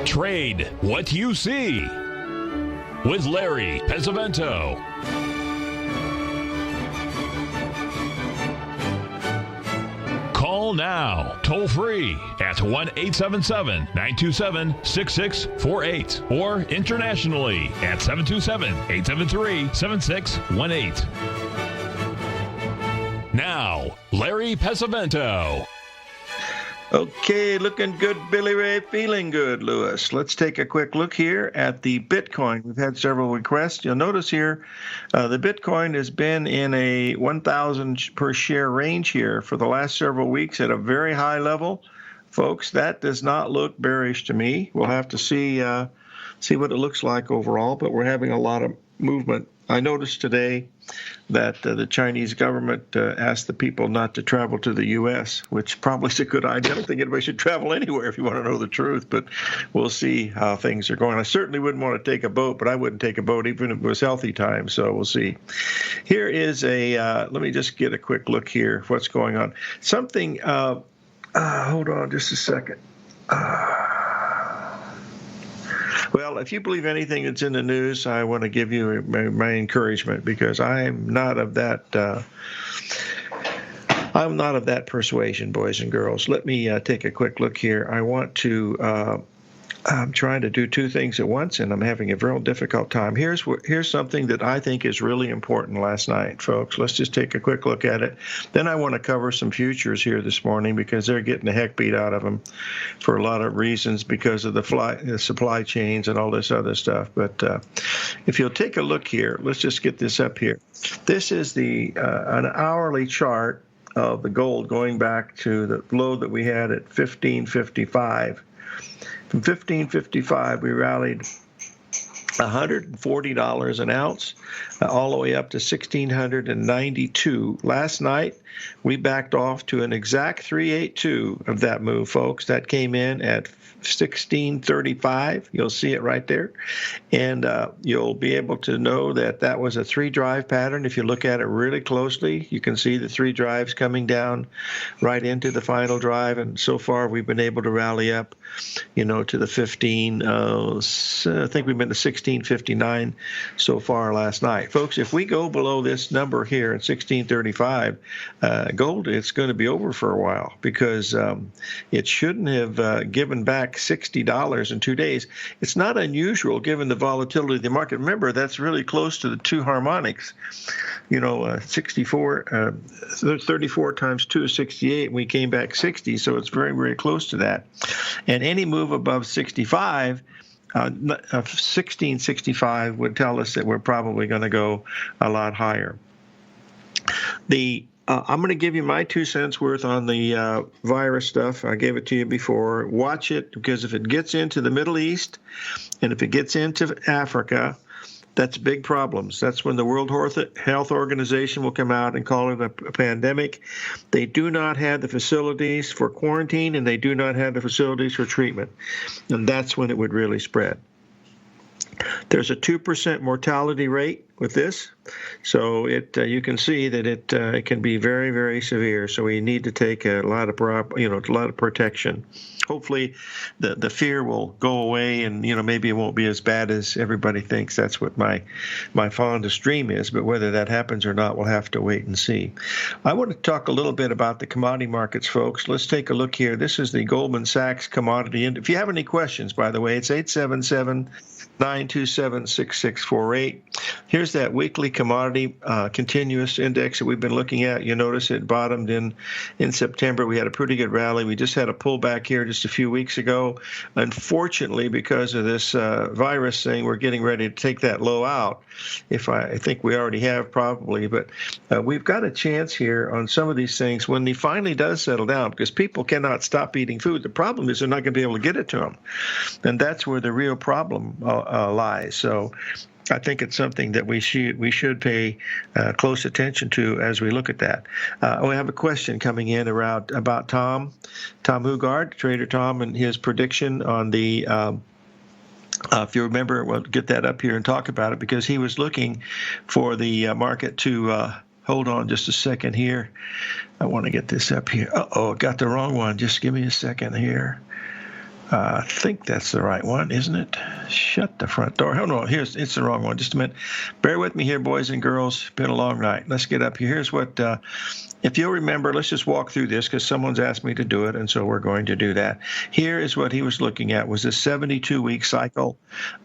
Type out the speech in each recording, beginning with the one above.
Trade what you see with Larry Pesavento. Call now, toll free at 1-877-927-6648 or internationally at 727-873-7618. Now, Larry Pesavento. Okay, looking good, Billy Ray. Feeling good, Lewis. Let's take a quick look here at the Bitcoin. We've had several requests. You'll notice here the Bitcoin has been in a 1,000 per share range here for the last several weeks at a very high level. Folks, that does not look bearish to me. We'll have to see what it looks like overall, but we're having a lot of movement. I noticed today that the Chinese government asked the people not to travel to the U.S., which probably is a good idea. I don't think anybody should travel anywhere if you want to know the truth, but we'll see how things are going. I certainly wouldn't want to take a boat, but I wouldn't take a boat even if it was healthy time, so we'll see. Here is let me just get a quick look here of what's going on. Something, hold on just a second. Well, if you believe anything that's in the news, I want to give you my encouragement because I'm not of that persuasion, boys and girls. Let me take a quick look here. I'm trying to do two things at once, and I'm having a real difficult time. Here's something that I think is really important last night, folks. Let's just take a quick look at it. Then I want to cover some futures here this morning because they're getting the heck beat out of them for a lot of reasons because of the supply chains and all this other stuff. But if you'll take a look here, let's just get this up here. This is an hourly chart of the gold going back to the low that we had at 1555. From 1555, we rallied $140 an ounce, all the way up to 1,692. Last night, we backed off to an exact 382 of that move, folks. That came in at 1635. You'll see it right there. And you'll be able to know that that was a three-drive pattern. If you look at it really closely, you can see the three drives coming down right into the final drive. And so far, we've been able to rally up, to the 15. I think we've been to 1659 so far last night. Folks, if we go below this number here at 1635, gold, it's going to be over for a while because it shouldn't have given back $60 in 2 days. It's not unusual given the volatility of the market. Remember, that's really close to the two harmonics. 34 times 2 is 68. We came back 60, so it's very, very close to that. And any move above 65, 1665 would tell us that we're probably going to go a lot higher. I'm going to give you my 2 cents worth on the virus stuff. I gave it to you before. Watch it, because if it gets into the Middle East and if it gets into Africa, that's big problems. That's when the World Health Organization will come out and call it a pandemic. They do not have the facilities for quarantine, and they do not have the facilities for treatment. And that's when it would really spread. There's a 2% mortality rate with this, so you can see that it can be very, very severe. So we need to take a lot of protection. Hopefully, the fear will go away, and maybe it won't be as bad as everybody thinks. That's what my fondest dream is. But whether that happens or not, we'll have to wait and see. I want to talk a little bit about the commodity markets, folks. Let's take a look here. This is the Goldman Sachs Commodity Index. If you have any questions, by the way, it's 877-927-6648. Here's that weekly commodity continuous index that we've been looking at. You notice it bottomed in September. We had a pretty good rally. We just had a pullback here just a few weeks ago. Unfortunately, because of this virus thing, we're getting ready to take that low out. I think we already have probably, but we've got a chance here on some of these things when he finally does settle down, because people cannot stop eating food. The problem is they're not going to be able to get it to them, and that's where the real problem lies. So I think it's something that we should pay close attention to as we look at that. We have a question coming in about Tom Hugard, Trader Tom, and his prediction on the. If you remember, we'll get that up here and talk about it, because he was looking for the market to Hold on just a second here. I want to get this up here. Uh-oh, got the wrong one. Just give me a second here. I think that's the right one, isn't it? Shut the front door. Hold on. It's the wrong one. Just a minute. Bear with me here, boys and girls. Been a long night. Let's get up here. Here's what, if you'll remember, let's just walk through this because someone's asked me to do it, and so we're going to do that. Here is what he was looking at, was a 72-week cycle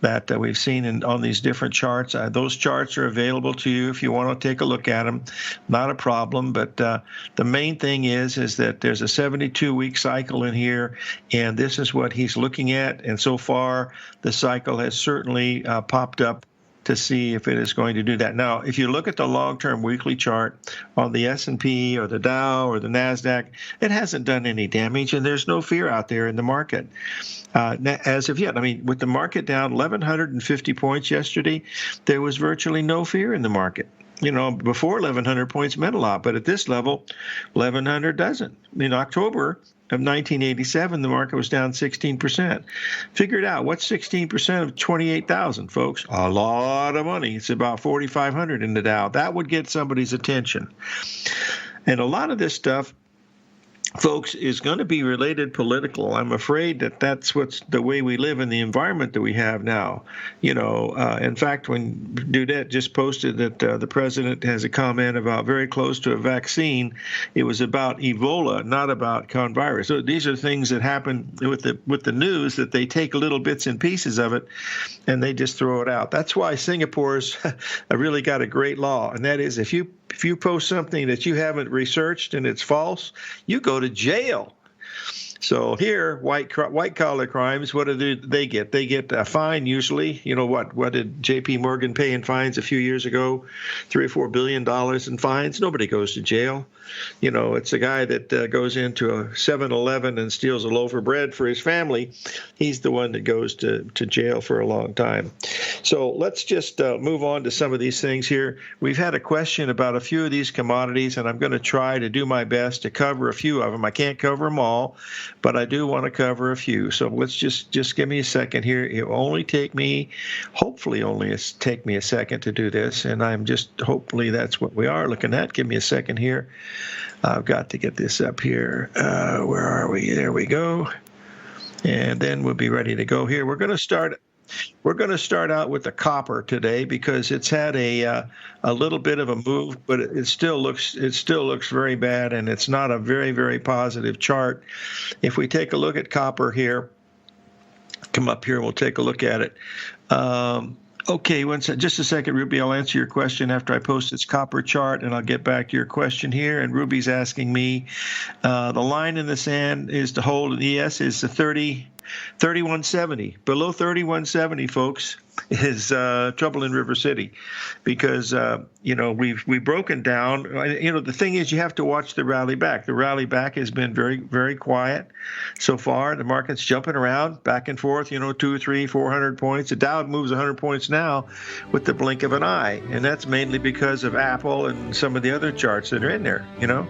that we've seen on these different charts. Those charts are available to you if you want to take a look at them. Not a problem, but the main thing is that there's a 72-week cycle in here, and this is what he's looking at, and so far the cycle has certainly popped up to see if it is going to do that. Now, if you look at the long-term weekly chart on the S&P or the Dow or the NASDAQ, it hasn't done any damage, and there's no fear out there in the market as of yet. I mean, with the market down 1,150 points yesterday, there was virtually no fear in the market. You know, before 1,100 points meant a lot, but at this level, 1,100 doesn't. In October of 1987, the market was down 16%. Figure it out. What's 16% of 28,000, folks? A lot of money. It's about 4,500 in the Dow. That would get somebody's attention. And a lot of this stuff, folks, is going to be related political. I'm afraid that that's what's the way we live in the environment that we have now. You know, in fact, when Dudette just posted that the president has a comment about very close to a vaccine, it was about Ebola, not about coronavirus. So these are things that happen with the news, that they take little bits and pieces of it and they just throw it out. That's why Singapore's really got a great law, and that is if you post something that you haven't researched and it's false, you go to jail. So here, white-collar crimes, what do they get? They get a fine usually. You know what? What did J.P. Morgan pay in fines a few years ago? $3 or $4 billion in fines. Nobody goes to jail. You know, it's a guy that goes into a 7-Eleven and steals a loaf of bread for his family. He's the one that goes to jail for a long time. So let's just move on to some of these things here. We've had a question about a few of these commodities, and I'm going to try to do my best to cover a few of them. I can't cover them all, but I do want to cover a few. So let's just give me a second here. It will only take me, hopefully only take me a second to do this, and I'm just, hopefully that's what we are looking at. Give me a second here. I've got to get this up here. Where are we? There we go. And then we'll be ready to go here. We're going to start out with the copper today because it's had a little bit of a move, but it still looks very bad, and it's not a very, very positive chart. If we take a look at copper here, come up here and we'll take a look at it. Okay, just a second, Ruby. I'll answer your question after I post this copper chart, and I'll get back to your question here. And Ruby's asking me, the line in the sand is to hold an ES is the 3170. Below 3170, folks, is trouble in River City, because we've broken down. The thing is, you have to watch the rally back. The rally back has been very, very quiet so far. The market's jumping around back and forth. 200, 300, 400 points. The Dow moves 100 points now with the blink of an eye, and that's mainly because of Apple and some of the other charts that are in there. All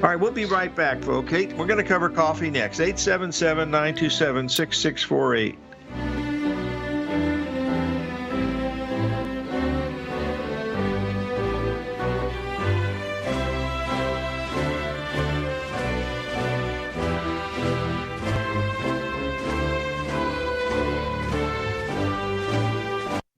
right, we'll be right back, folks. We're going to cover coffee next. 877-927-6648.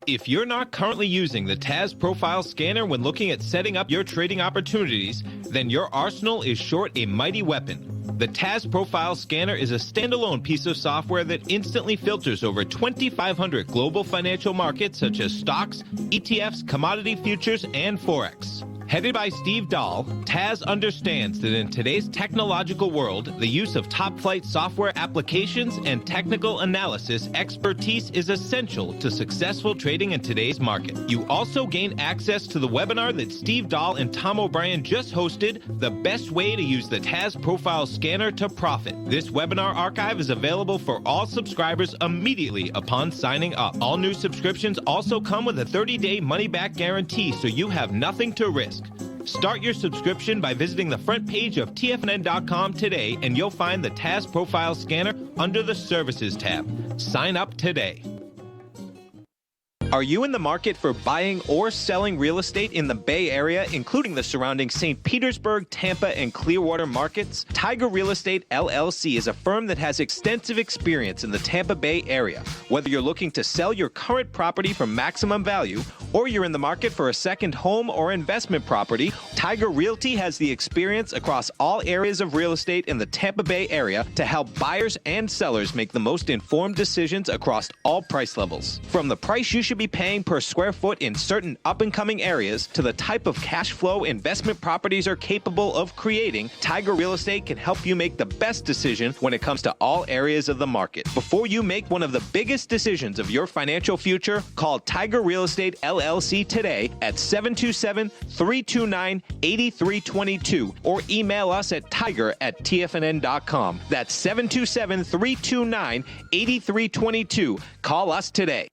If you're not currently using the TAS Profile Scanner when looking at setting up your trading opportunities, then your arsenal is short a mighty weapon. The TAS Profile Scanner is a standalone piece of software that instantly filters over 2,500 global financial markets such as stocks, ETFs, commodity futures, and Forex. Headed by Steve Dahl, TAS understands that in today's technological world, the use of top-flight software applications and technical analysis expertise is essential to successful trading in today's market. You also gain access to the webinar that Steve Dahl and Tom O'Brien just hosted, The Best Way to Use the TAS Profile Scanner to Profit. This webinar archive is available for all subscribers immediately upon signing up. All new subscriptions also come with a 30-day money-back guarantee, so you have nothing to risk. Start your subscription by visiting the front page of TFNN.com today, and you'll find the TAS Profile Scanner under the Services tab. Sign up today. Are you in the market for buying or selling real estate in the Bay Area, including the surrounding St. Petersburg, Tampa, and Clearwater markets? Tiger Real Estate LLC is a firm that has extensive experience in the Tampa Bay area. Whether you're looking to sell your current property for maximum value, or you're in the market for a second home or investment property, Tiger Realty has the experience across all areas of real estate in the Tampa Bay area to help buyers and sellers make the most informed decisions across all price levels. From the price you should be paying per square foot in certain up-and-coming areas to the type of cash flow investment properties are capable of creating, Tiger Real Estate can help you make the best decision when it comes to all areas of the market. Before you make one of the biggest decisions of your financial future, call Tiger Real Estate LLC today at 727-329-8322 or email us at tiger@tfnn.com. That's 727-329-8322. Call us today.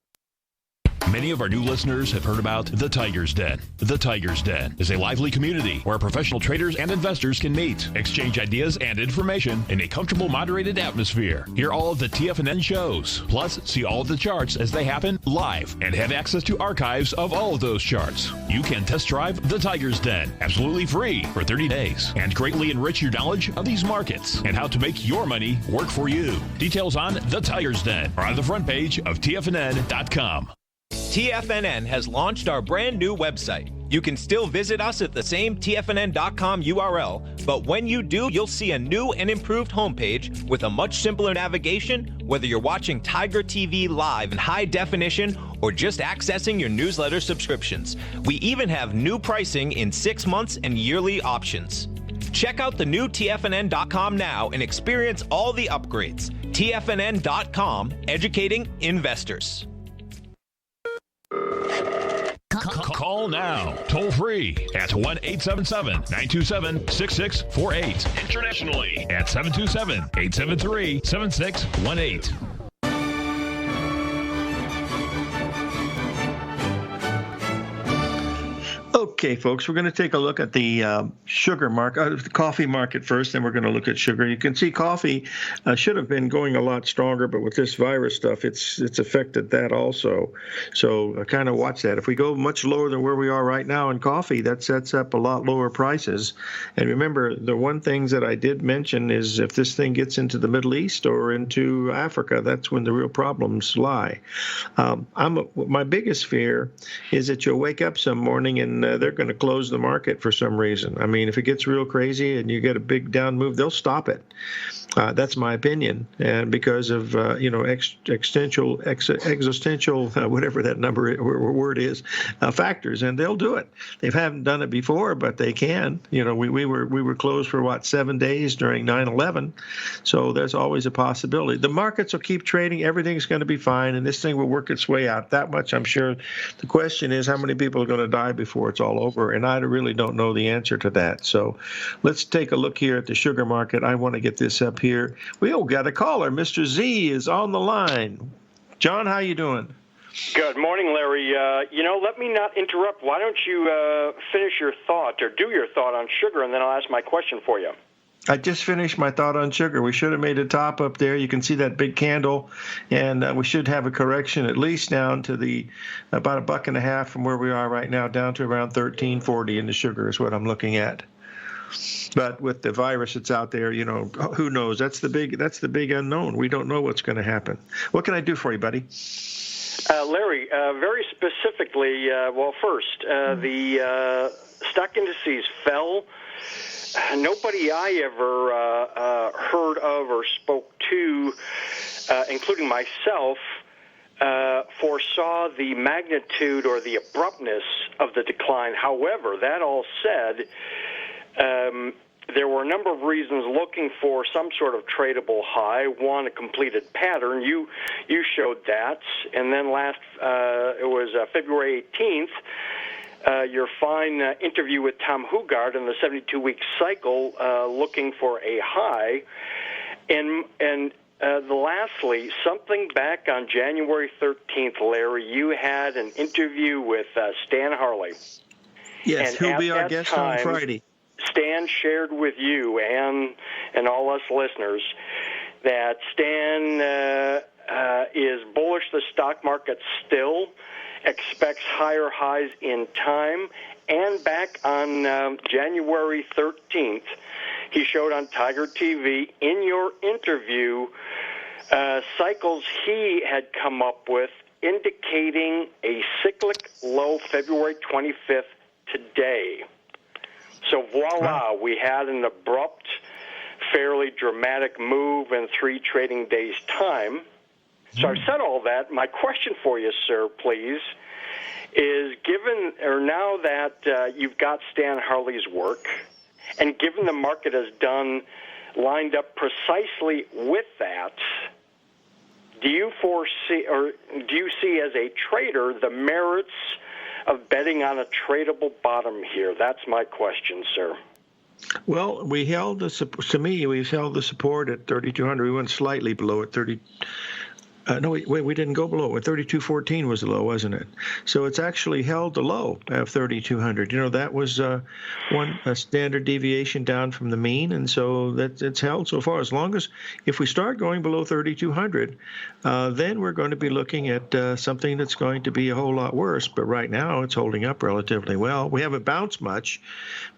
Many of our new listeners have heard about The Tiger's Den. The Tiger's Den is a lively community where professional traders and investors can meet, exchange ideas and information in a comfortable, moderated atmosphere. Hear all of the TFNN shows, plus see all of the charts as they happen live and have access to archives of all of those charts. You can test drive The Tiger's Den absolutely free for 30 days and greatly enrich your knowledge of these markets and how to make your money work for you. Details on The Tiger's Den are on the front page of TFNN.com. TFNN has launched our brand new website. You can still visit us at the same TFNN.com URL, but when you do, you'll see a new and improved homepage with a much simpler navigation, whether you're watching Tiger TV live in high definition or just accessing your newsletter subscriptions. We even have new pricing in 6 months and yearly options. Check out the new TFNN.com now and experience all the upgrades. TFNN.com, educating investors. Call now, toll free at 1-877-927-6648. Internationally at 727-873-7618. Okay, folks, we're going to take a look at the sugar market, the coffee market first, then we're going to look at sugar. You can see coffee should have been going a lot stronger, but with this virus stuff, it's affected that also. So kind of watch that. If we go much lower than where we are right now in coffee, that sets up a lot lower prices. And remember, the one things that I did mention is if this thing gets into the Middle East or into Africa, that's when the real problems lie. My biggest fear is that you'll wake up some morning and they're going to close the market for some reason. I mean, if it gets real crazy and you get a big down move, they'll stop it. That's my opinion, and because of existential, whatever that number or word is, factors, and they'll do it. They haven't done it before, but they can. We were closed for 7 days during 9/11, so there's always a possibility. The markets will keep trading. Everything's going to be fine, and this thing will work its way out. That much I'm sure. The question is how many people are going to die before it's all over, and I really don't know the answer to that. So let's take a look here at the sugar market. I want to get this up here. We got a caller. Mr. Z is on the line. John, how you doing? Good morning, Larry. Let me not interrupt. Why don't you finish your thought or do your thought on sugar, and then I'll ask my question for you. I just finished my thought on sugar. We should have made a top up there. You can see that big candle, and we should have a correction at least down to about $1.50 from where we are right now, down to around $13.40 in the sugar is what I'm looking at. But with the virus that's out there, who knows? That's the big unknown. We don't know what's going to happen. What can I do for you, buddy? Larry, very specifically, first, the stock indices fell. Nobody I ever heard of or spoke to, including myself, foresaw the magnitude or the abruptness of the decline. However, that all said, there were a number of reasons looking for some sort of tradable high. One, a completed pattern. You showed that. And then it was February 18th, your fine interview with Tom Hugard in the 72-week cycle looking for a high. And lastly, something back on January 13th, Larry, you had an interview with Stan Harley. Yes, and he'll be our guest on Friday. Stan shared with you and all us listeners that Stan is bullish the stock market still, expects higher highs in time. And back on January 13th, he showed on Tiger TV in your interview cycles he had come up with indicating a cyclic low February 25th today. So voila, we had an abrupt, fairly dramatic move in 3 trading days' time. So I've said all that. My question for you, sir, please, is now that you've got Stan Harley's work, and given the market has lined up precisely with that, do you foresee, or do you see as a trader the merits of betting on a tradable bottom here? That's my question, sir. Well, we've held the support at 3,200. We went slightly below at 30. No, we didn't go below it. 32.14 was the low, wasn't it? So it's actually held the low of 3,200. That was a standard deviation down from the mean, and so it's held so far. As long as if we start going below 3,200, then we're going to be looking at something that's going to be a whole lot worse. But right now, it's holding up relatively well. We haven't bounced much,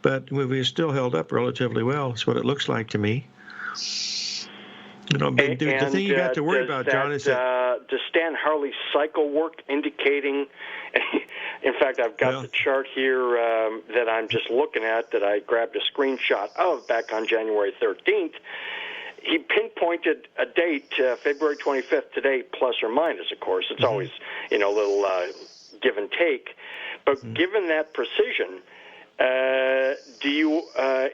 but we've still held up relatively well. That's what it looks like to me. The thing you got to worry about, John, is that does Stan Harley's cycle work indicating? In fact, I've got the chart here that I'm just looking at that I grabbed a screenshot of back on January 13th. He pinpointed a date, February 25th today, plus or minus. Of course, it's always a little give and take. But given that precision,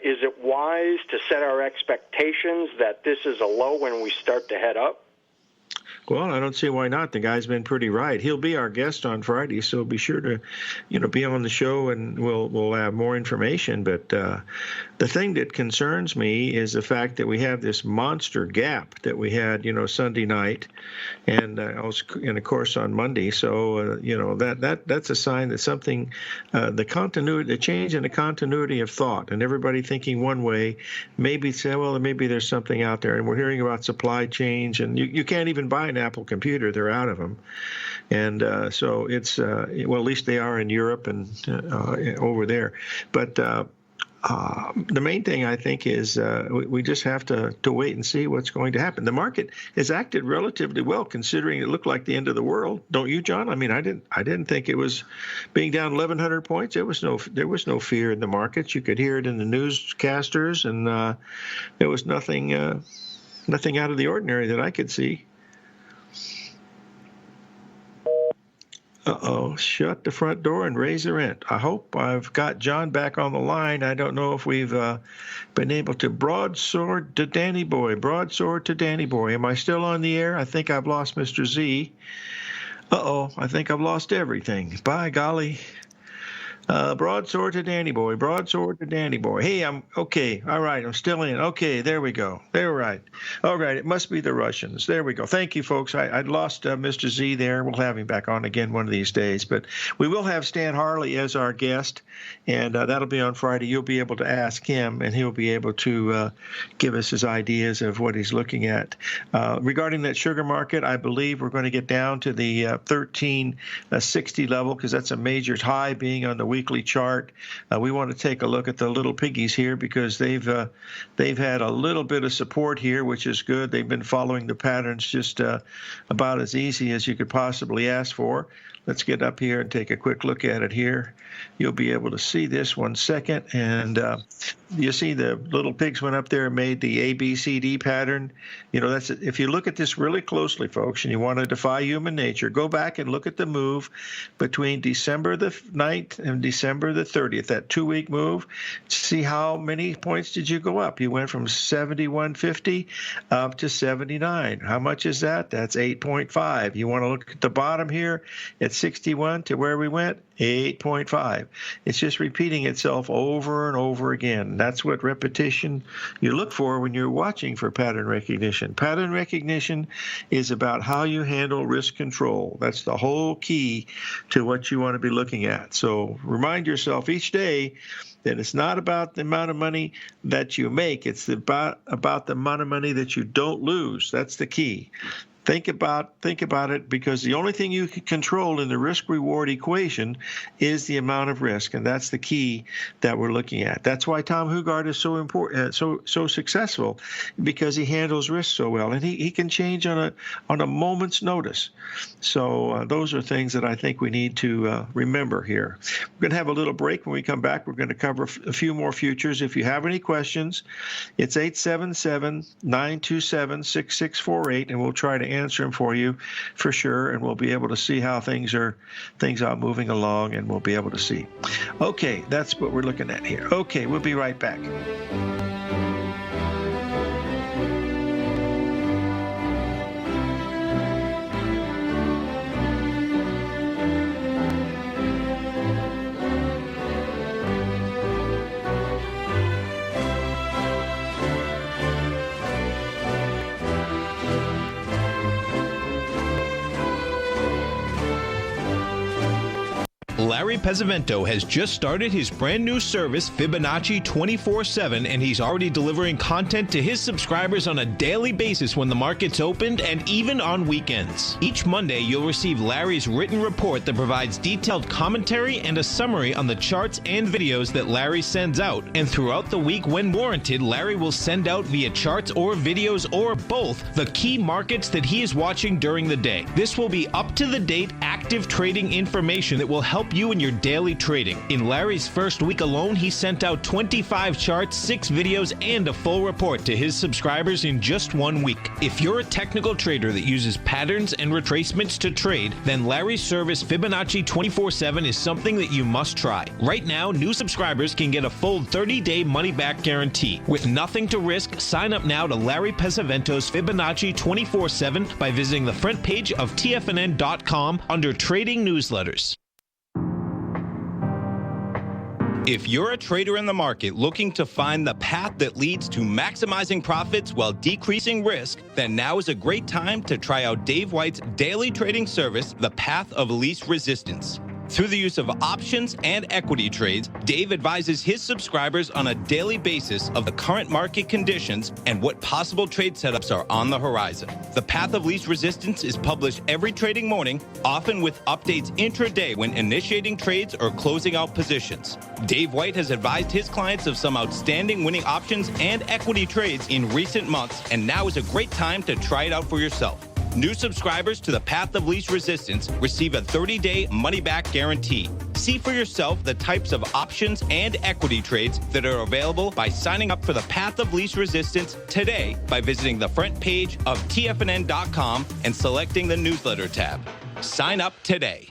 is it wise to set our expectations that this is a low when we start to head up? Well, I don't see why not. The guy's been pretty right. He'll be our guest on Friday, so be sure to, be on the show, and we'll have more information. But the thing that concerns me is the fact that we have this monster gap that we had, Sunday night, and of course on Monday. So that's a sign that something, the change in the continuity of thought, and everybody thinking one way, maybe say, well, maybe there's something out there, and we're hearing about supply chains, and you can't even buy an Apple computer; they're out of them, and so it's at least they are in Europe and over there. But the main thing I think is we just have to wait and see what's going to happen. The market has acted relatively well, considering it looked like the end of the world. Don't you, John? I mean, I didn't think it was being down 1,100 points. There was no fear in the markets. You could hear it in the newscasters, and there was nothing out of the ordinary that I could see. Shut the front door and raise the rent. I hope I've got John back on the line. I don't know if we've been able to broadsword to Danny Boy. Broadsword to Danny Boy. Am I still on the air? I think I've lost Mr. Z. I think I've lost everything. By golly. Broadsword to Danny Boy. Broadsword to Danny Boy. Hey, I'm okay. All right, I'm still in. Okay, there we go. They're right. All right, it must be the Russians. There we go. Thank you, folks. I'd lost Mr. Z there. We'll have him back on again one of these days. But we will have Stan Harley as our guest, and that'll be on Friday. You'll be able to ask him, and he'll be able to give us his ideas of what he's looking at. Regarding that sugar market, I believe we're going to get down to the 1360 level, because that's a major high being on the weekly chart. We want to take a look at the little piggies here, because they've had a little bit of support here, which is good. They've been following the patterns just about as easy as you could possibly ask for. Let's get up here and take a quick look at it here. You'll be able to see this 1 second. And you see the little pigs went up there and made the ABCD pattern. That's if you look at this really closely, folks, and you want to defy human nature, go back and look at the move between December the 9th and December the 30th, that 2-week move. See how many points did you go up? You went from 71.50 up to 79. How much is that? That's 8.5. You want to look at the bottom here at 61 to where we went? 8.5. It's just repeating itself over and over again. That's what repetition you look for when you're watching for pattern recognition. Pattern recognition is about how you handle risk control. That's the whole key to what you want to be looking at. So remind yourself each day that it's not about the amount of money that you make. It's about the amount of money that you don't lose. That's the key. Think about it, because the only thing you can control in the risk-reward equation is the amount of risk, and that's the key that we're looking at. That's why Tom Hugard is so important, so successful, because he handles risk so well, and he can change on a moment's notice. So those are things that I think we need to remember here. We're going to have a little break. When we come back, we're going to cover a few more futures. If you have any questions, it's 877-927-6648, and we'll try to answer them for you for sure, and we'll be able to see how things are moving along, and we'll be able to see. Okay, that's what we're looking at here. Okay, we'll be right back. Larry Pesavento has just started his brand new service, Fibonacci 24/7, and he's already delivering content to his subscribers on a daily basis when the market's opened and even on weekends. Each Monday, you'll receive Larry's written report that provides detailed commentary and a summary on the charts and videos that Larry sends out. And throughout the week, when warranted, Larry will send out via charts or videos or both the key markets that he is watching during the day. This will be up-to-the-date, active trading information that will help you in your daily trading. In Larry's first week alone, he sent out 25 charts, 6 videos, and a full report to his subscribers in just 1 week. If you're a technical trader that uses patterns and retracements to trade, then Larry's service Fibonacci 24/7 is something that you must try. Right now, new subscribers can get a full 30-day money-back guarantee. With nothing to risk, sign up now to Larry Pesavento's Fibonacci 24/7 by visiting the front page of TFNN.com under Trading Newsletters. If you're a trader in the market looking to find the path that leads to maximizing profits while decreasing risk, then now is a great time to try out Dave White's daily trading service, The Path of Least Resistance. Through the use of options and equity trades, Dave advises his subscribers on a daily basis of the current market conditions and what possible trade setups are on the horizon. The Path of Least Resistance is published every trading morning, often with updates intraday when initiating trades or closing out positions. Dave White has advised his clients of some outstanding winning options and equity trades in recent months, and now is a great time to try it out for yourself. New subscribers to the Path of Least Resistance receive a 30-day money-back guarantee. See for yourself the types of options and equity trades that are available by signing up for the Path of Least Resistance today by visiting the front page of TFNN.com and selecting the newsletter tab. Sign up today.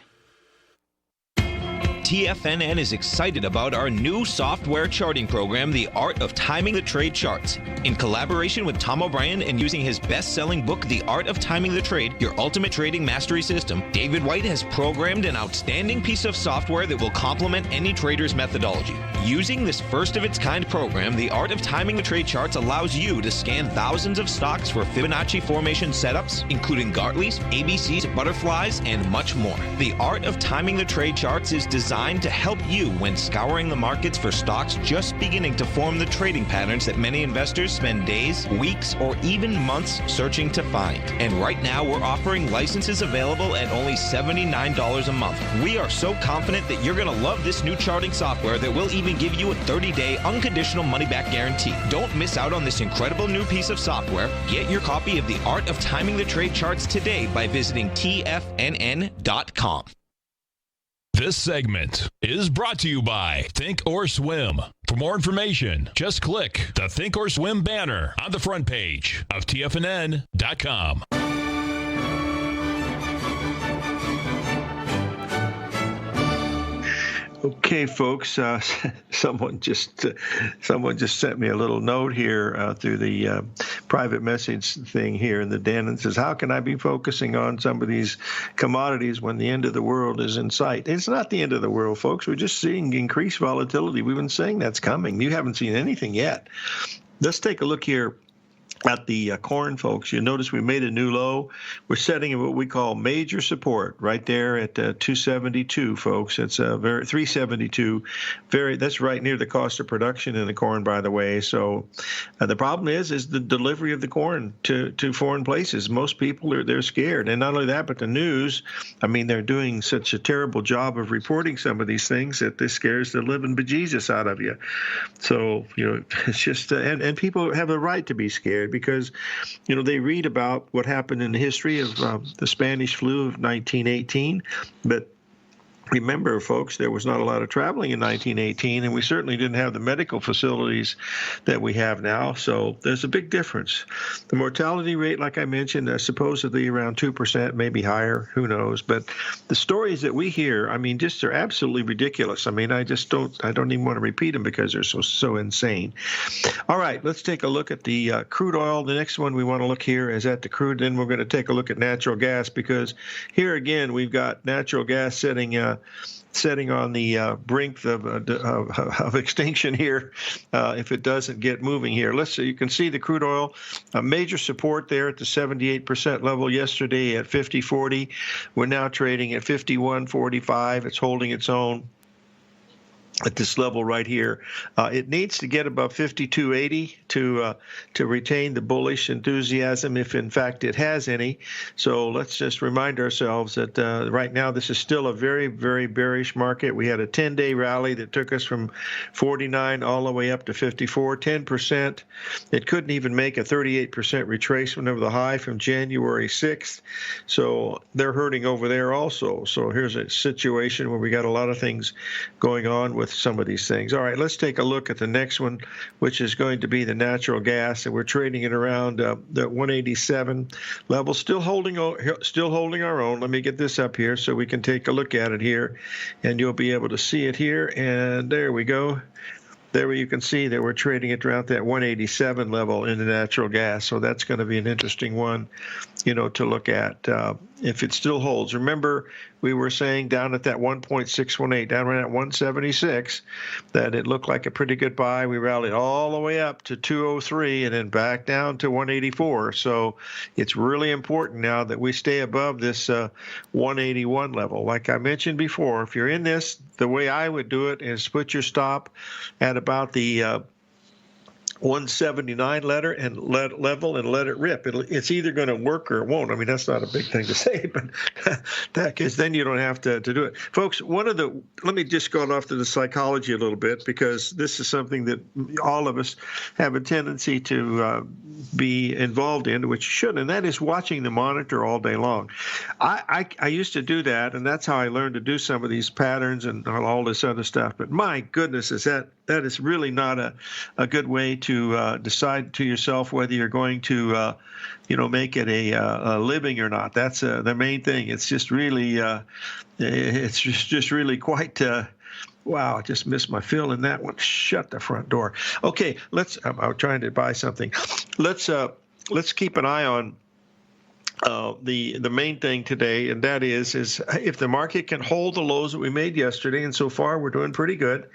TFNN is excited about our new software charting program, The Art of Timing the Trade Charts. In collaboration with Tom O'Brien and using his best-selling book, The Art of Timing the Trade, Your Ultimate Trading Mastery System, David White has programmed an outstanding piece of software that will complement any trader's methodology. Using this first-of-its-kind program, The Art of Timing the Trade Charts allows you to scan thousands of stocks for Fibonacci formation setups, including Gartley's, ABC's, butterflies, and much more. The Art of Timing the Trade Charts is designed to help you when scouring the markets for stocks just beginning to form the trading patterns that many investors spend days, weeks, or even months searching to find. And right now, we're offering licenses available at only $79 a month. We are so confident that you're going to love this new charting software that will even give you a 30-day unconditional money-back guarantee. Don't miss out on this incredible new piece of software. Get your copy of The Art of Timing the Trade Charts today by visiting TFNN.com. This segment is brought to you by Think or Swim. For more information, just click the Think or Swim banner on the front page of TFNN.com. Okay, folks. Someone just sent me a little note here through the private message thing here in the den, and says, "How can I be focusing on some of these commodities when the end of the world is in sight?" It's not the end of the world, folks. We're just seeing increased volatility. We've been saying that's coming. You haven't seen anything yet. Let's take a look here at the corn, folks, you notice we made a new low. We're setting what we call major support right there at 272, folks. It's very 372. That's right near the cost of production in the corn, by the way. So the problem is the delivery of the corn to foreign places. Most people they're scared, and not only that, but the news. I mean, they're doing such a terrible job of reporting some of these things that this scares the living bejesus out of you. So it's just and people have a right to be scared, because, they read about what happened in the history of the Spanish flu of 1918, but remember, folks, there was not a lot of traveling in 1918, and we certainly didn't have the medical facilities that we have now, so there's a big difference. The mortality rate, like I mentioned, supposedly around 2%, maybe higher, who knows, but the stories that we hear, I mean, just are absolutely ridiculous. I mean, I don't even want to repeat them because they're so insane. All right, let's take a look at the crude oil. The next one we want to look here is at the crude, then we're going to take a look at natural gas, because here again, we've got natural gas setting on the brink of extinction here if it doesn't get moving here. So you can see the crude oil, a major support there at the 78% level yesterday at 50.40. We're now trading at 51.45. It's holding its own at this level right here. It needs to get above 52.80 to retain the bullish enthusiasm, if in fact it has any. So let's just remind ourselves that right now this is still a very, very bearish market. We had a 10-day rally that took us from 49 all the way up to 54, 10%. It couldn't even make a 38% retracement of the high from January 6th. So they're hurting over there also. So here's a situation where we got a lot of things going on with some of these things. All right, let's take a look at the next one, which is going to be the natural gas, and we're trading it around the 187 level, still holding our own. Let me get this up here so we can take a look at it here, and you'll be able to see it here. And there we go. There you can see that we're trading it around that 187 level in the natural gas. So that's going to be an interesting one, to look at if it still holds. Remember, we were saying down at that 1.618, down around at 176, that it looked like a pretty good buy. We rallied all the way up to 203 and then back down to 184. So it's really important now that we stay above this 181 level. Like I mentioned before, if you're in this, the way I would do it is put your stop at about the 179 level and let it rip. It's either going to work or it won't. I mean, that's not a big thing to say, but because then you don't have to do it. Folks, let me just go off to the psychology a little bit, because this is something that all of us have a tendency to be involved in, which you shouldn't, and that is watching the monitor all day long. I used to do that, and that's how I learned to do some of these patterns and all this other stuff. But my goodness, that is really not a good way to decide to yourself whether you're going to, make it a living or not. That's the main thing. It's just really, it's just really quite. Wow, I just missed my fill in that one. Shut the front door. Okay, I'm trying to buy something. Let's keep an eye on the main thing today, and that is if the market can hold the lows that we made yesterday, and so far we're doing pretty good.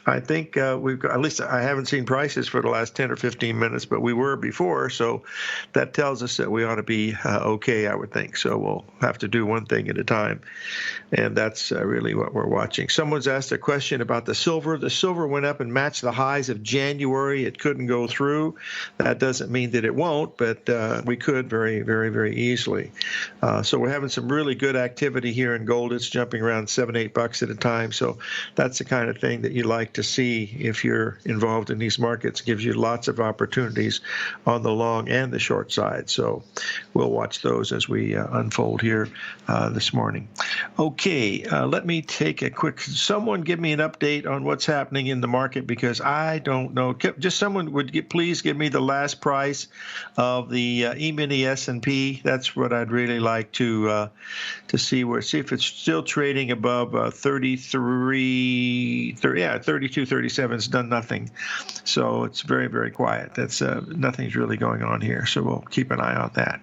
I think we've got, at least I haven't seen prices for the last 10 or 15 minutes, but we were before, so that tells us that we ought to be okay, I would think. So we'll have to do one thing at a time, and that's really what we're watching. Someone's asked a question about the silver. The silver went up and matched the highs of January. It couldn't go through. That doesn't mean that it won't, but we could very, very, very easily. So we're having some really good activity here in gold. It's jumping around $7-8 at a time. So that's the kind of thing that you like to see if you're involved in these markets. It gives you lots of opportunities on the long and the short side. So we'll watch those as we unfold here this morning. Okay, let me take a quick, someone give me an update on what's happening in the market, because I don't know. Just someone would please give me the last price of the E-mini S&P. That's That's what I'd really like to see if it's still trading above 32, 37. It's done nothing. So it's very, very quiet. That's nothing's really going on here. So we'll keep an eye on that.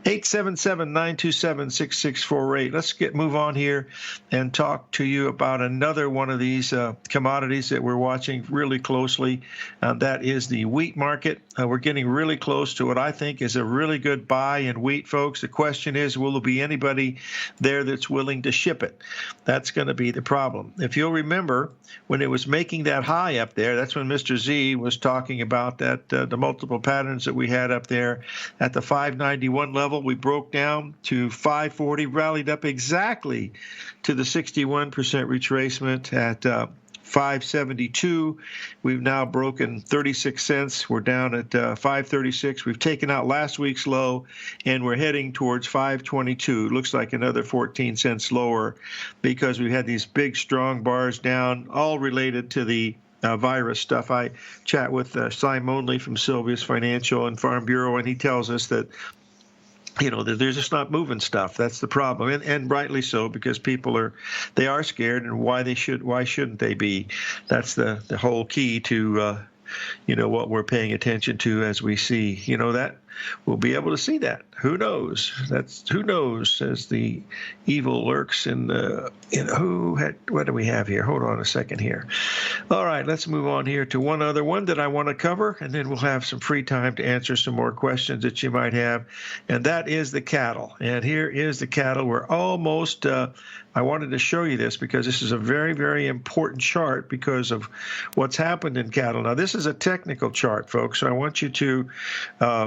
877-927-6648. Let's move on here and talk to you about another one of these commodities that we're watching really closely. That is the wheat market. We're getting really close to what I think is a really good buy in wheat, folks. The question is, will there be anybody there that's willing to ship it? That's going to be the problem. If you'll remember, when it was making that high up there, that's when Mr. Z was talking about that the multiple patterns that we had up there at the 591 level. We broke down to 540, rallied up exactly to the 61% retracement at 572. We've now broken 36 cents. We're down at 536. We've taken out last week's low, and we're heading towards 522. Looks like another 14 cents lower because we had these big, strong bars down, all related to the virus stuff. I chat with Simon Onley from Sylvia's Financial and Farm Bureau, and he tells us that they're just not moving stuff. That's the problem, and rightly so, because people are scared, and why shouldn't they be? That's the whole key to what we're paying attention to as we see that. We'll be able to see that. Who knows? Who knows, as the evil lurks in the what do we have here? Hold on a second here. All right, let's move on here to one other one that I want to cover, and then we'll have some free time to answer some more questions that you might have, and that is the cattle. And here is the cattle. We're almost I wanted to show you this because this is a very, very important chart because of what's happened in cattle. Now, this is a technical chart, folks, so I want you to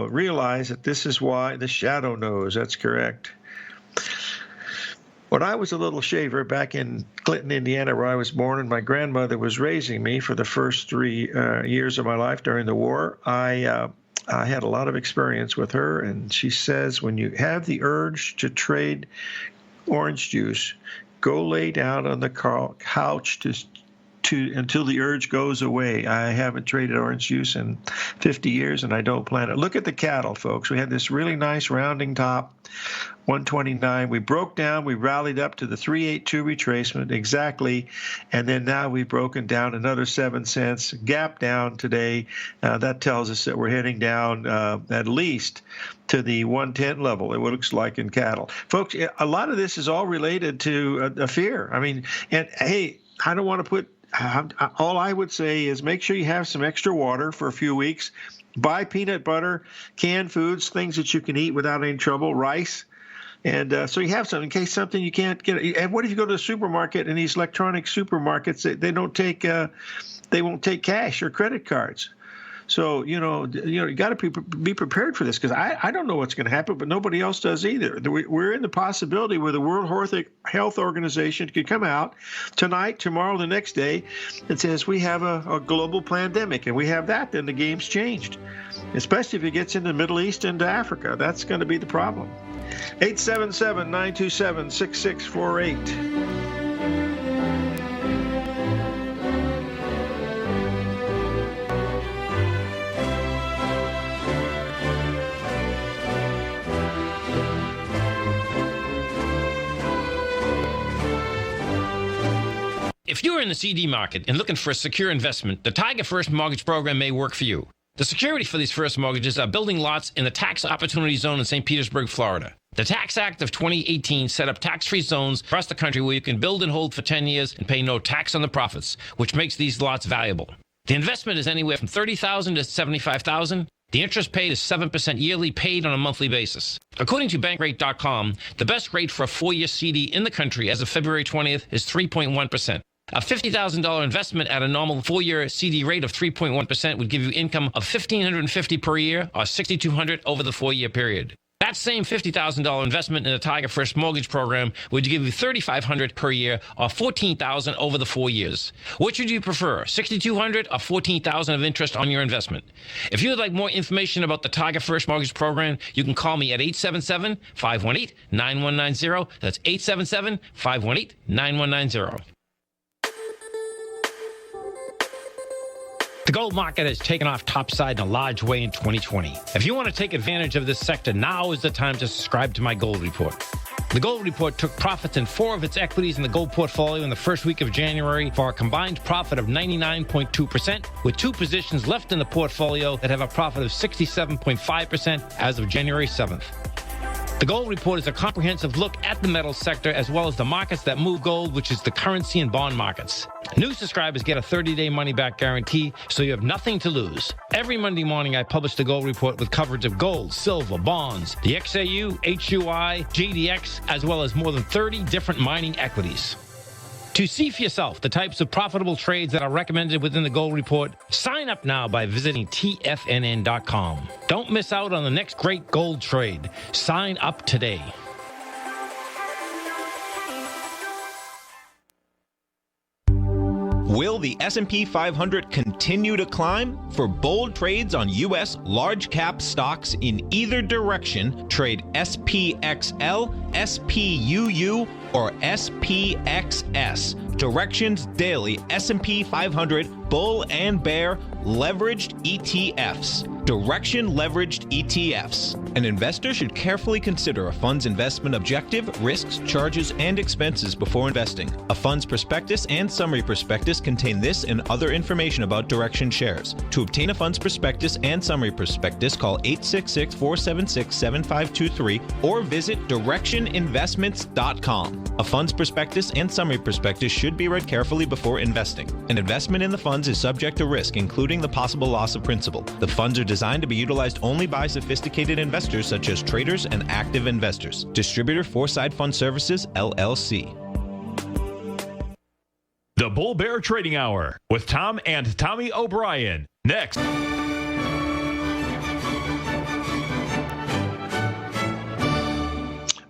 realize that this is why the shadow knows. That's correct. When I was a little shaver back in Clinton, Indiana, where I was born, and my grandmother was raising me for the first 3 years of my life during the war, I had a lot of experience with her, and she says, when you have the urge to trade orange juice, go lay down on the couch until the urge goes away. I haven't traded orange juice in 50 years, and I don't plan it. Look at the cattle, folks. We had this really nice rounding top, 129. We broke down. We rallied up to the 382 retracement exactly, and then now we've broken down another 7 cents, gap down today. That tells us that we're heading down at least to the 110 level, it looks like in cattle. Folks, a lot of this is all related to a fear. I mean, and hey, I don't want to put all I would say is make sure you have some extra water for a few weeks. Buy peanut butter, canned foods, things that you can eat without any trouble, rice. And so you have something in case something you can't get. And what if you go to the supermarket and these electronic supermarkets, they don't take, they won't take cash or credit cards. So, you got to be prepared for this because I don't know what's going to happen, but nobody else does either. We're in the possibility where the World Health Organization could come out tonight, tomorrow, the next day, and says we have a global pandemic, and we have that, then the game's changed, especially if it gets into the Middle East and Africa. That's going to be the problem. 877-927-6648. If you're in the CD market and looking for a secure investment, the Tiger First Mortgage Program may work for you. The security for these first mortgages are building lots in the Tax Opportunity Zone in St. Petersburg, Florida. The Tax Act of 2018 set up tax-free zones across the country where you can build and hold for 10 years and pay no tax on the profits, which makes these lots valuable. The investment is anywhere from $30,000 to $75,000. The interest paid is 7% yearly, paid on a monthly basis. According to Bankrate.com, the best rate for a 4-year CD in the country as of February 20th is 3.1%. A $50,000 investment at a normal 4-year CD rate of 3.1% would give you income of $1,550 per year or $6,200 over the 4-year period. That same $50,000 investment in the Tiger First Mortgage Program would give you $3,500 per year or $14,000 over the 4 years. Which would you prefer, $6,200 or $14,000 of interest on your investment? If you would like more information about the Tiger First Mortgage Program, you can call me at 877-518-9190. That's 877-518-9190. The gold market has taken off topside in a large way in 2020. If you want to take advantage of this sector, now is the time to subscribe to my gold report. The gold report took profits in 4 of its equities in the gold portfolio in the first week of January for a combined profit of 99.2%, with 2 positions left in the portfolio that have a profit of 67.5% as of January 7th. The gold report is a comprehensive look at the metals sector as well as the markets that move gold, which is the currency and bond markets. New subscribers get a 30-day money-back guarantee, so you have nothing to lose. Every Monday morning, I publish the gold report with coverage of gold, silver, bonds, the XAU, HUI, GDX, as well as more than 30 different mining equities. To see for yourself the types of profitable trades that are recommended within the gold report, sign up now by visiting TFNN.com. Don't miss out on the next great gold trade. Sign up today. Will the S&P 500 continue to climb? For bold trades on U.S. large-cap stocks in either direction, trade SPXL, SPUU, or SPXS. Directions Daily S&P 500 Bull and Bear Leveraged ETFs. Direction Leveraged ETFs. An investor should carefully consider a fund's investment objective, risks, charges, and expenses before investing. A fund's prospectus and summary prospectus contain this and other information about Direction shares. To obtain a fund's prospectus and summary prospectus, call 866-476-7523 or visit directioninvestments.com. A fund's prospectus and summary prospectus should be read carefully before investing. An investment in the funds is subject to risk, including the possible loss of principal. The funds are designed to be utilized only by sophisticated investors such as traders and active investors. Distributor Foreside Fund Services, LLC. The Bull Bear Trading Hour with Tom and Tommy O'Brien. Next.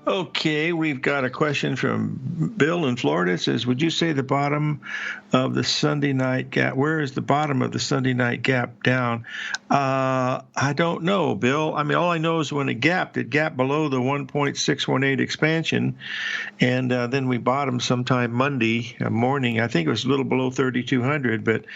Okay, we've got a question from Bill in Florida. It says, would you say the bottom of the Sunday night gap? Where is the bottom of the Sunday night gap down? I don't know, Bill. I mean, all I know is when it gapped below the 1.618 expansion, and then we bottomed sometime Monday morning. I think it was a little below 3,200, but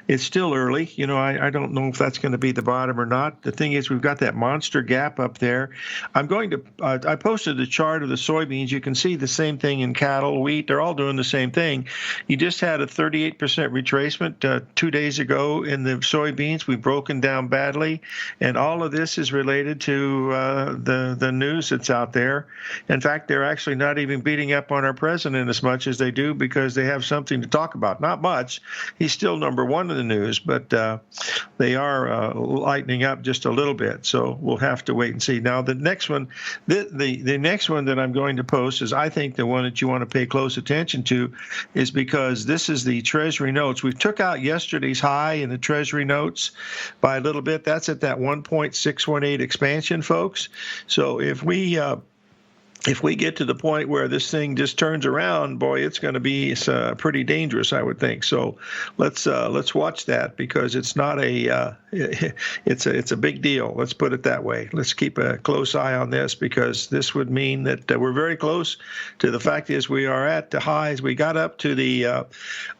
it's still early. You know, I don't know if that's going to be the bottom or not. The thing is, we've got that monster gap up there. I'm going to I posted the chart of the soybeans. You can see the same thing in cattle, wheat. They're all doing the same thing. You just had a 38% retracement 2 days ago in the soybeans. We've broken down badly, and all of this is related to the news that's out there. In fact, they're actually not even beating up on our president as much as they do because they have something to talk about. Not much. He's still number one in the news, but they are lightening up just a little bit. So we'll have to wait and see. Now, the next one, the next one that I'm going to post is, I think, the one that you want to pay close attention to, is because this is the Treasury notes. We took out yesterday's high in the Treasury notes by a little bit. That's at that 1.618 expansion, folks. So if we get to the point where this thing just turns around, boy, it's going to be pretty dangerous, I would think. So let's watch that, because it's not it's a big deal. Let's put it that way. Let's keep a close eye on this, because this would mean that we're very close to the fact is we are at the highs. We got up to the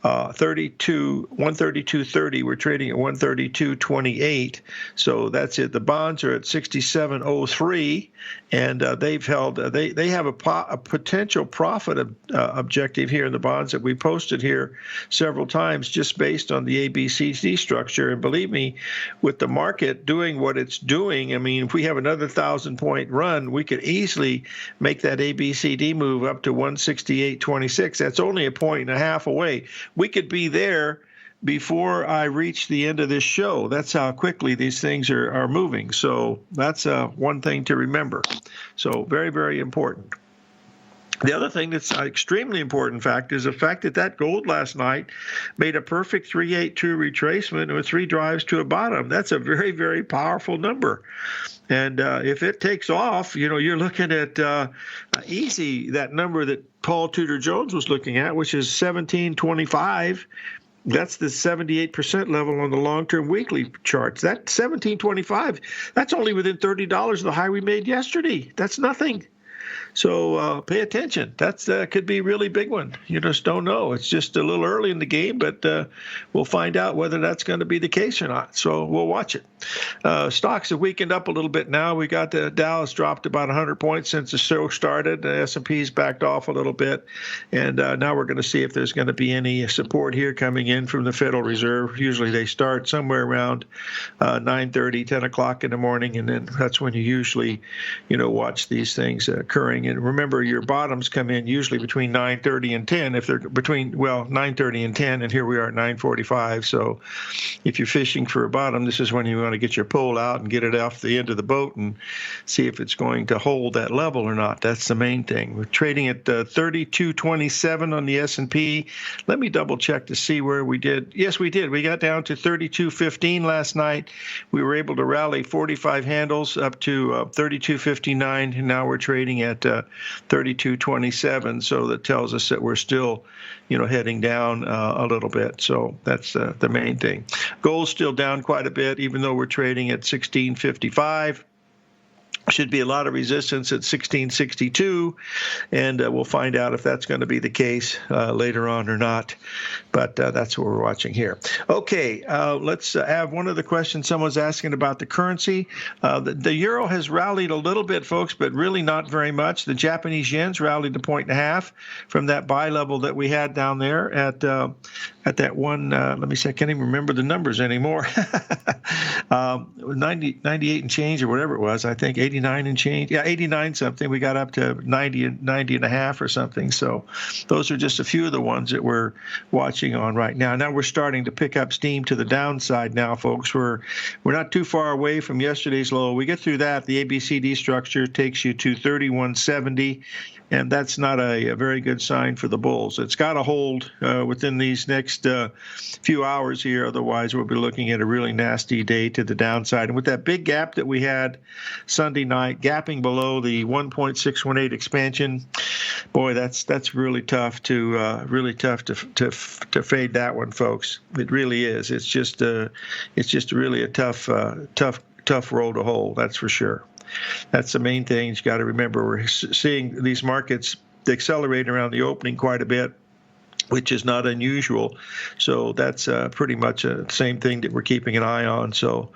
132.30. We're trading at 132.28. So that's it. The bonds are at 67.03, and they've held. They have a potential profit objective here in the bonds that we posted here several times, just based on the ABCD structure. And believe me, with the market doing what it's doing, I mean, if we have another 1,000-point run, we could easily make that ABCD move up to 168.26. That's only a point and a half away. We could be there before I reach the end of this show. That's how quickly these things are moving. So that's one thing to remember. So very, very important. The other thing that's an extremely important fact is the fact that gold last night made a perfect 382 retracement with 3 drives to a bottom. That's a very, very powerful number. And if it takes off, you know, you're looking at easy that number that Paul Tudor Jones was looking at, which is 1725. That's the 78% level on the long-term weekly charts. That 1725, that's only within $30 of the high we made yesterday. That's nothing. So pay attention. That's could be a really big one. You just don't know. It's just a little early in the game, but we'll find out whether that's going to be the case or not. So we'll watch it. Stocks have weakened up a little bit now. We got the Dow has dropped about 100 points since the show started. The S&P's backed off a little bit, and now we're going to see if there's going to be any support here coming in from the Federal Reserve. Usually they start somewhere around 9:30, 10 o'clock in the morning, and then that's when you usually, watch these things occurring. And remember, your bottoms come in usually between 9:30 and 10. If they're between 9:30 and 10, and here we are at 9:45. So if you're fishing for a bottom, this is when you want to get your pole out and get it off the end of the boat and see if it's going to hold that level or not. That's the main thing. We're trading at 32.27 on the S&P. Let me double check to see where we did. Yes, we did. We got down to 32.15 last night. We were able to rally 45 handles up to 32.59, and now we're trading at 32.27. So that tells us that we're still, heading down a little bit. So that's the main thing. Gold's still down quite a bit, even though we're trading at 16.55. Should be a lot of resistance at 1662, and we'll find out if that's going to be the case later on or not. But that's what we're watching here. Okay, let's have one of the questions someone's asking about the currency. The euro has rallied a little bit, folks, but really not very much. The Japanese yen's rallied 1.5 from that buy level that we had down there at that one. Let me see, I can't even remember the numbers anymore. 98 and change or whatever it was. I think 89 and change. Yeah, 89 something. We got up to 90 and a half or something. So those are just a few of the ones that we're watching on right now. Now we're starting to pick up steam to the downside now, folks. We're not too far away from yesterday's low. We get through that. The ABCD structure takes you to 3170. And that's not a very good sign for the bulls. It's got to hold within these next few hours here. Otherwise, we'll be looking at a really nasty day to the downside. And with that big gap that we had Sunday night, gapping below the 1.618 expansion, boy, that's really tough to fade that one, folks. It really is. It's just really a tough road to hold. That's for sure. That's the main thing. You got to remember, we're seeing these markets accelerate around the opening quite a bit, which is not unusual. So that's pretty much the same thing that we're keeping an eye on. So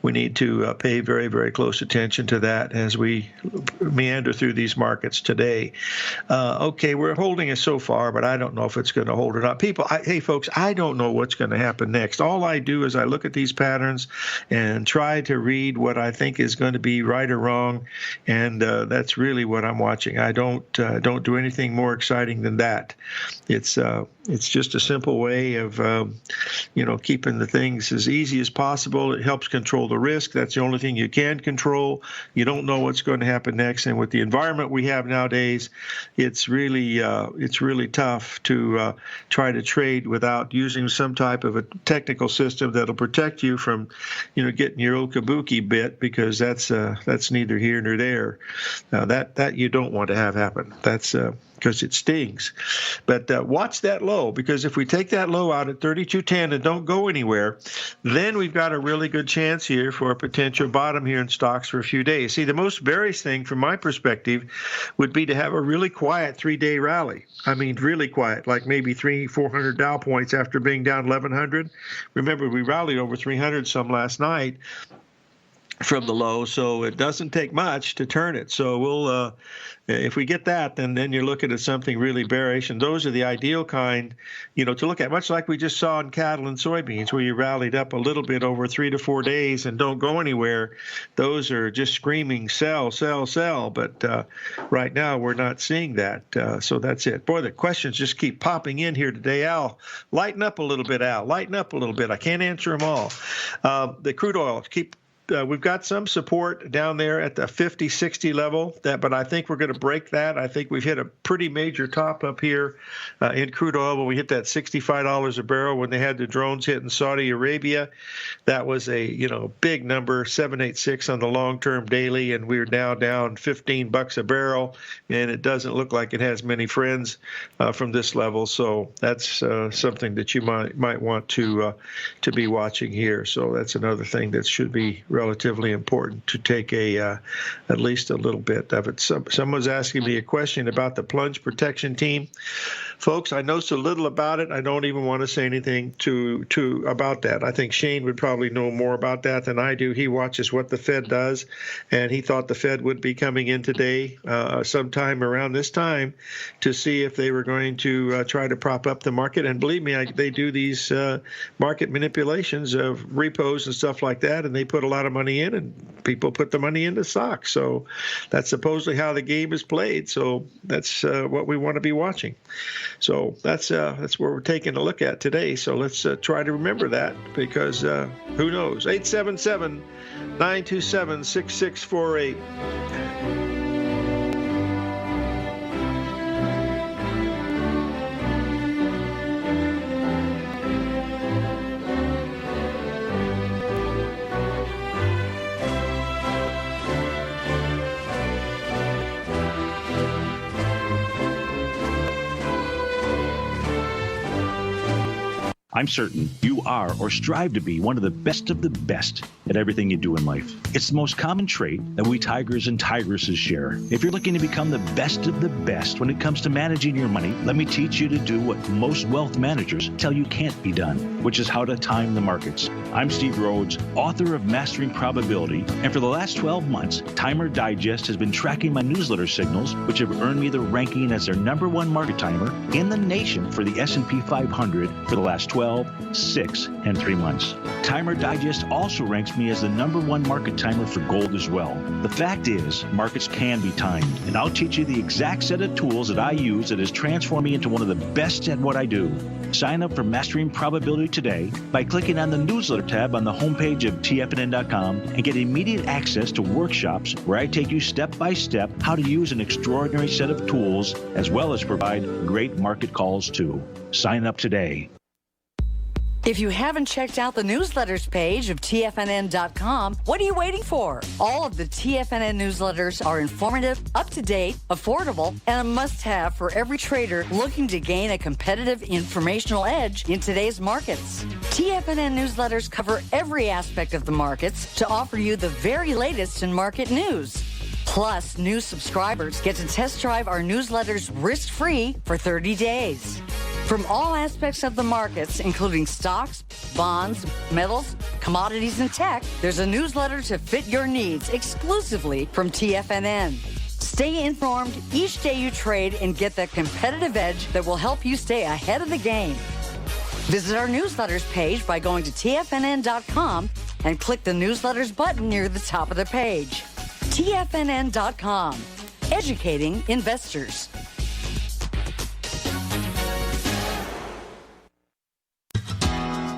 we need to pay very, very close attention to that as we meander through these markets today. Okay, we're holding it so far, but I don't know if it's going to hold or not. Hey, folks, I don't know what's going to happen next. All I do is I look at these patterns and try to read what I think is going to be right or wrong, and that's really what I'm watching. I don't do anything more exciting than that. It's just a simple way of, keeping the things as easy as possible. It helps control the risk. That's the only thing you can control. You don't know what's going to happen next. And with the environment we have nowadays, it's really tough to try to trade without using some type of a technical system that'll protect you from, getting your old kabuki bit, because that's neither here nor there. That you don't want to have happen. That's because it stings. But watch that low, because if we take that low out at 32.10 and don't go anywhere, then we've got a really good chance here for a potential bottom here in stocks for a few days. See, the most bearish thing from my perspective would be to have a really quiet 3-day rally. I mean, really quiet, like maybe 300-400 Dow points after being down 1,100. Remember, we rallied over 300 some last night from the low, so it doesn't take much to turn it. So we'll, if we get that, then you're looking at something really bearish, and those are the ideal kind, to look at, much like we just saw in cattle and soybeans, where you rallied up a little bit over 3 to 4 days and don't go anywhere. Those are just screaming sell, sell, sell. But right now we're not seeing that. So that's it. Boy, the questions just keep popping in here today. Al, lighten up a little bit, Al. Lighten up a little bit. I can't answer them all. The crude oil, we've got some support down there at the 50-60 level, but I think we're going to break that. I think we've hit a pretty major top up here in crude oil when we hit that $65 a barrel when they had the drones hit in Saudi Arabia. That was a big number, 786 on the long-term daily, and we're now down $15 a barrel, and it doesn't look like it has many friends from this level. So that's something that you might want to be watching here. So that's another thing that should be relatively important to take at least a little bit of it. Someone's asking me a question about the plunge protection team. Folks, I know so little about it, I don't even want to say anything about that. I think Shane would probably know more about that than I do. He watches what the Fed does, and he thought the Fed would be coming in today sometime around this time to see if they were going to try to prop up the market. And believe me, they do these market manipulations of repos and stuff like that, and they put a lot of money in, and people put the money into stocks. So that's supposedly how the game is played. So that's what we want to be watching. So that's where we're taking a look at today. So let's try to remember that, because who knows? 877-927-6648. I'm certain you are or strive to be one of the best at everything you do in life. It's the most common trait that we tigers and tigresses share. If you're looking to become the best of the best when it comes to managing your money, let me teach you to do what most wealth managers tell you can't be done, which is how to time the markets. I'm Steve Rhodes, author of Mastering Probability, and for the last 12 months, Timer Digest has been tracking my newsletter signals, which have earned me the ranking as their #1 market timer in the nation for the S&P 500 for the last 12, 6, and 3 months. Timer Digest also ranks me as the #1 market timer for gold as well. The fact is, markets can be timed, and I'll teach you the exact set of tools that I use that has transformed me into one of the best at what I do. Sign up for Mastering Probability today by clicking on the newsletter tab on the homepage of TFNN.com and get immediate access to workshops where I take you step by step how to use an extraordinary set of tools, as well as provide great market calls too. Sign up today. If you haven't checked out the newsletters page of TFNN.com, what are you waiting for? All of the TFNN newsletters are informative, up-to-date, affordable, and a must-have for every trader looking to gain a competitive informational edge in today's markets. TFNN newsletters cover every aspect of the markets to offer you the very latest in market news. Plus, new subscribers get to test drive our newsletters risk-free for 30 days. From all aspects of the markets, including stocks, bonds, metals, commodities, and tech, there's a newsletter to fit your needs exclusively from TFNN. Stay informed each day you trade and get that competitive edge that will help you stay ahead of the game. Visit our newsletters page by going to TFNN.com and click the newsletters button near the top of the page. TFNN.com, educating investors.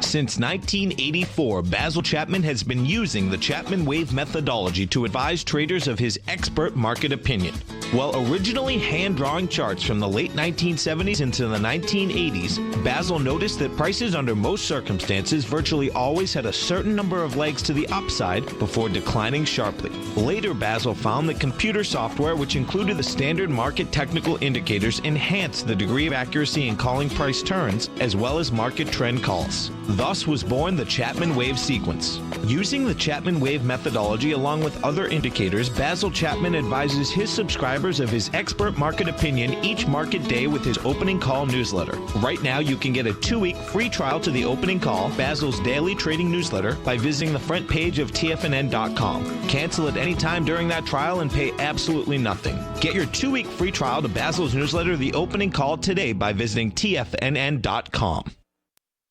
Since 1984, Basil Chapman has been using the Chapman Wave methodology to advise traders of his expert market opinion. While originally hand-drawing charts from the late 1970s into the 1980s, Basil noticed that prices under most circumstances virtually always had a certain number of legs to the upside before declining sharply. Later, Basil found that computer software, which included the standard market technical indicators, enhanced the degree of accuracy in calling price turns, as well as market trend calls. Thus was born the Chapman Wave sequence. Using the Chapman Wave methodology along with other indicators, Basil Chapman advises his subscribers of his expert market opinion each market day with his opening call newsletter. Right now, you can get a 2-week free trial to the opening call, Basil's daily trading newsletter, by visiting the front page of TFNN.com. Cancel at any time during that trial and pay absolutely nothing. Get your 2-week free trial to Basil's newsletter, The Opening Call, today by visiting TFNN.com.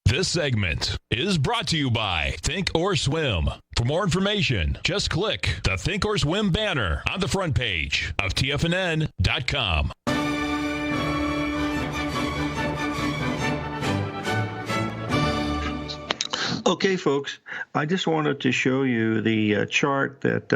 This segment is brought to you by Think or Swim. For more information, just click the Think or Swim banner on the front page of TFNN.com. Okay, folks, I just wanted to show you the chart that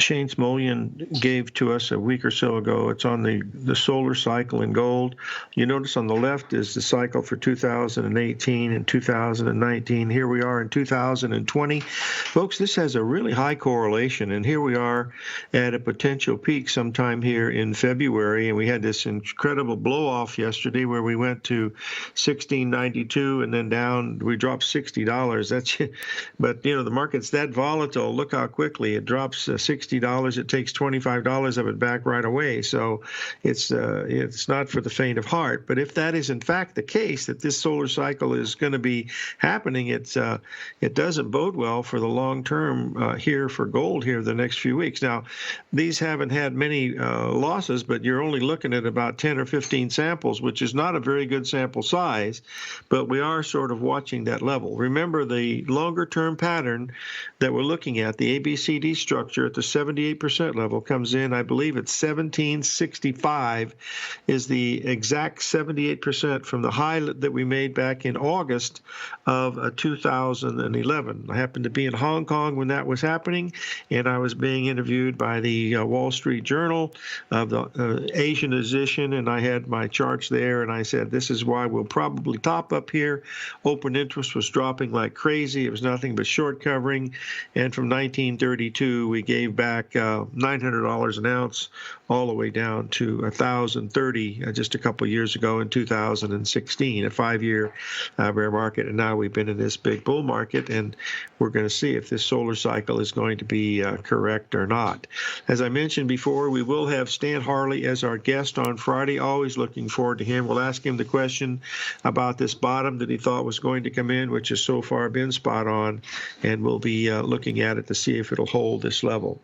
Shane Smolian gave to us a week or so ago. It's on the solar cycle in gold. You notice on the left is the cycle for 2018 and 2019. Here we are in 2020. Folks, this has a really high correlation, and here we are at a potential peak sometime here in February, and we had this incredible blow-off yesterday where we went to $16.92 and then down. We dropped $60. But, the market's that volatile. Look how quickly it drops $60. It takes $25 of it back right away. So it's not for the faint of heart. But if that is in fact the case, that this solar cycle is going to be happening, it doesn't bode well for the long term here for gold here the next few weeks. Now, these haven't had many losses, but you're only looking at about 10 or 15 samples, which is not a very good sample size. But we are sort of watching that level. Remember the longer term pattern that we're looking at, the ABCD structure at the 78% level comes in, I believe it's 1765 is the exact 78% from the high that we made back in August of 2011. I happened to be in Hong Kong when that was happening, and I was being interviewed by the Wall Street Journal of the Asian edition, and I had my charts there, and I said, this is why we'll probably top up here. Open interest was dropping like crazy. It was nothing but short covering, and from 1932, we gave back $900 an ounce all the way down to $1,030 just a couple of years ago in 2016, a 5-year bear market. And now we've been in this big bull market, and we're going to see if this solar cycle is going to be correct or not. As I mentioned before, we will have Stan Harley as our guest on Friday. Always looking forward to him. We'll ask him the question about this bottom that he thought was going to come in, which has so far been spot on, and we'll be looking at it to see if it'll hold this level.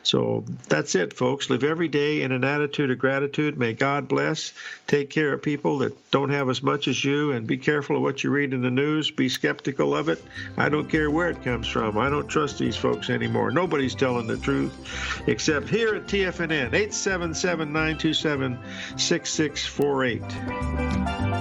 So that's it, folks. Live every day in an attitude of gratitude. May God bless. Take care of people that don't have as much as you, and be careful of what you read in the news. Be skeptical of it. I don't care where it comes from. I don't trust these folks anymore. Nobody's telling the truth except here at TFNN, 877-927-6648.